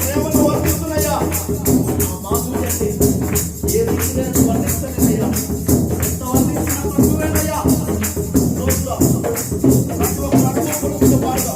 ప్రేమను వర్తిస్తున్నాయా మాకు ఏ రీతిగా వర్తిస్తలేదయ్యా ఎంత వర్తించినా నువ్వేనయ్యా రోజులో ప్రతి ఒక్క అడుగు పాడుగా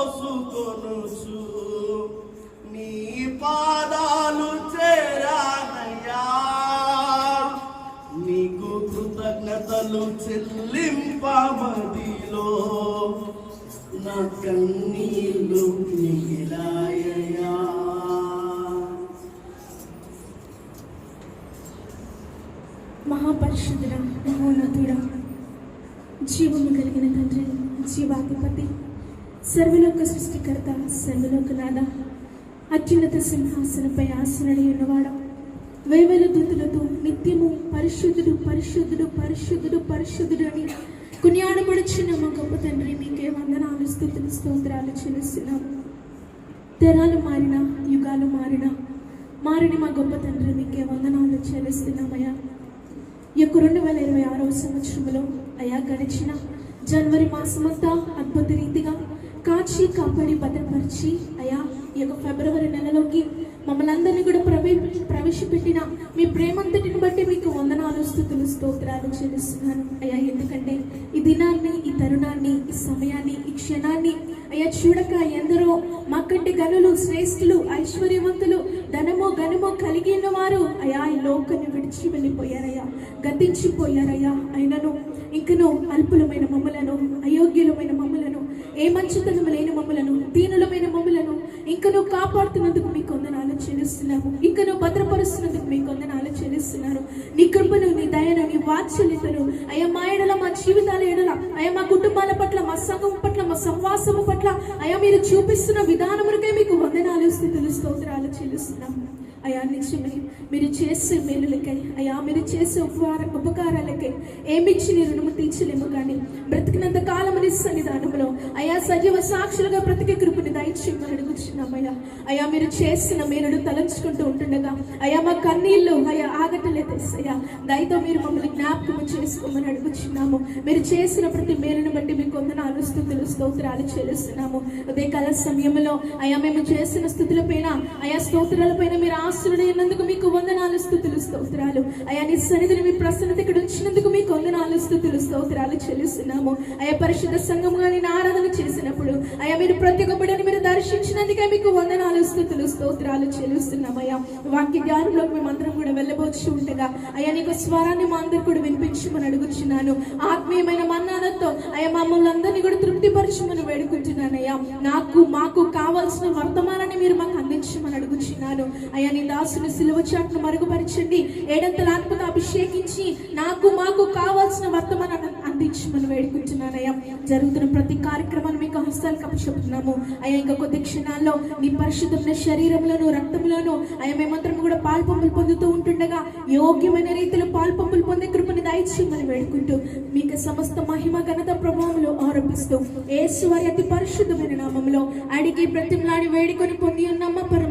తలపోసుకొనుచు నీ పాదాలు చేరానయ్యా, నీకు కృతజ్ఞతలు చెల్లింపమదిలో నా కన్నీళ్ళు మిగిలాయ్యా. మహాపరిశుద్ధుడా, మహోన్నతుడా, జీవము కలిగిన తండ్రి, జీవాధిపతి, సర్వలోక సృష్టికర్త, సర్వలోకనాథ, అత్యున్నత సింహాసనపై ఆసనడి ఉన్నవాడా, వేవేల దూతలతో నిత్యము పరిశుద్ధుడు పరిశుద్ధుడు పరిశుద్ధుడు పరిశుద్ధుడు అని కొనియాడబడుచున్న మా గొప్ప తండ్రి, నీకే వందనాలు, స్తుతులు, స్తోత్రాలు చెల్లిస్తున్నాము. తరాలు మారినా, యుగాలు మారినా, మారని మా గొప్ప తండ్రి మీకే వందనాలు చెల్లిస్తున్నామయ్యా. ఈ యొక్క 2026వ సంవత్సరంలో అయా గడిచిన జనవరి మాసమంతా అద్భుత రీతిగా కాచి కాపాడి భద్రపరిచి అయా ఈ యొక్క ఫిబ్రవరి నెలలోకి మమ్మల్ని అందరినీ కూడా ప్రవేశపెట్టిన మీ ప్రేమంతటిని బట్టి మీకు వందనాలు స్తుతులు స్తోత్రాలు చెల్లిస్తున్నాను అయ్యా. ఎందుకంటే ఈ దినాన్ని, ఈ తరుణాన్ని, ఈ సమయాన్ని, ఈ క్షణాన్ని అయ్యా చూడక ఎందరో మాకంటే గనులు, శ్రేష్ఠులు, ఐశ్వర్యవంతులు, ధనమో ఘనమో కలిగి ఉన్నవారు అయా ఈ లోకాన్ని విడిచి వెళ్ళిపోయారయ్యా, గతించిపోయారయ్యా. అయినను ఇంకనూ అల్పులమైన మమ్మలను, అయోగ్యులమైన మమ్మలను, ఏ మంచితనం లేని మమ్మలను, దీనులమైన మమ్మలను ఇంకనూ కాపాడుతున్నందుకు మీకు వందనాలు చెల్లిస్తున్నాము. ఇంకనూ భద్రపరుస్తున్నందుకు మీకు వందనాలు చెల్లిస్తున్నారు. నీ కృపను, నీ దయను, నీ వాత్సల్యతను అయ్యా మా ఎడల, మా జీవితాల ఎడల అయ్యా మా కుటుంబాల పట్ల, మా సంఘం పట్ల, మా సంవాసము పట్ల అయ్యా మీరు చూపిస్తున్న విధానములకే మీకు వందనాలు స్తుతులు స్తోత్రాలు చెల్లిస్తున్నాము అయా. నిజమే మీరు చేసే మేలులకై అయా, మీరు చేసే ఉపకారాలకై ఏమిచ్చి నీ రుణము తీర్చలేము. కానీ బ్రతికినంత కాలమని సన్నిధానంలో అయా సజీవ సాక్షులుగా బ్రతికే కృపని దయచేయమని అడుగుచున్నామయ్యా. అయా మీరు చేసిన మేలును తలంచుకుంటూ ఉంటుండగా అయా మా కన్నీళ్ళు అయా ఆగటలేదు అయ్యా. దయతో మీరు మమ్మల్ని జ్ఞాపకం చేసుకోమని అడుగుచున్నాము. మీరు చేసిన ప్రతి మేలును బట్టి మీకు వందనాలు స్తుతులు స్తోత్రాలు చెల్లిస్తున్నాము. అదే కాల సమయంలో అయా మేము చేసిన స్థుతుల పైన అయా స్తోత్రాల పైన మీరు ఆశ్రయుడైనందుకు మీకు వందనాలు స్తుతులు స్తోత్రాలు అయా. నీ సన్నిధిని మీ ప్రసన్నత ఇక్కడ ఉంచినందుకు మీకు వందనాలు స్తుతులు స్తోత్రాలు చెల్లిస్తున్నాము అయా. పరిశుద్ధ సంఘముగా నేను ఆరాధన చేసినప్పుడు అయా మీరు ప్రతి ఒక్క బిడ్డని మీరు దర్శించినందుకే మీకు వందనాలు స్తుతులు స్తోత్రాలు చెల్లిస్తున్నామయ్యా. వాక్య జ్ఞానంలోకి మేమందరం కూడా వెళ్ళబోచి ఉండగా అయా నీకు స్వరాన్ని మా అందరు కూడా వినిపించమని అడుగుచున్నాను. ఆత్మీయమైన మన్నాలతో అయా మమ్మల్ని అందరినీ కూడా తృప్తిపరచమని వేడుకుంటున్నానయ్యా. నాకు మాకు కావాల్సిన వర్తమానాన్ని మీరు మాకు అందించమని అడుగుచున్నాను అయ్యా. నీ దాసుని సిలువ చాటును మరుగుపరచండి, ఏడంతల ఆత్మతో అభిషేకించి నాకు మాకు కావాల్సిన వర్తమానాన్ని అందించమని వేడుకుంటున్నానయ్యా. జరుగుతున్న ప్రతి కార్యక్రమాన్ని మీకు హస్తాలకు అప్పచెప్తున్నాము అయ్యా. ఇంకా కొద్ది క్షణాల్లో నీ పరిశుద్ధమైన శరీరంలోను, రక్తంలోను అయ్యా మేమందరం కూడా పాల్పంపులు పొందుతూ ఉంటుండగా యోగ్యమైన రీతిలో పాల్పంపులు పొందే కృపని దయచేయమని వేడుకుంటూ మీకు సమస్త మహిమ, ఘనత, ప్రభావములు ఆరోపిస్తూ యేసు వారి అతి పరిశుద్ధమైన నామములో అడిగి బ్రతిమలాడి వేడుకొని పొంది ఉన్నామా పరమ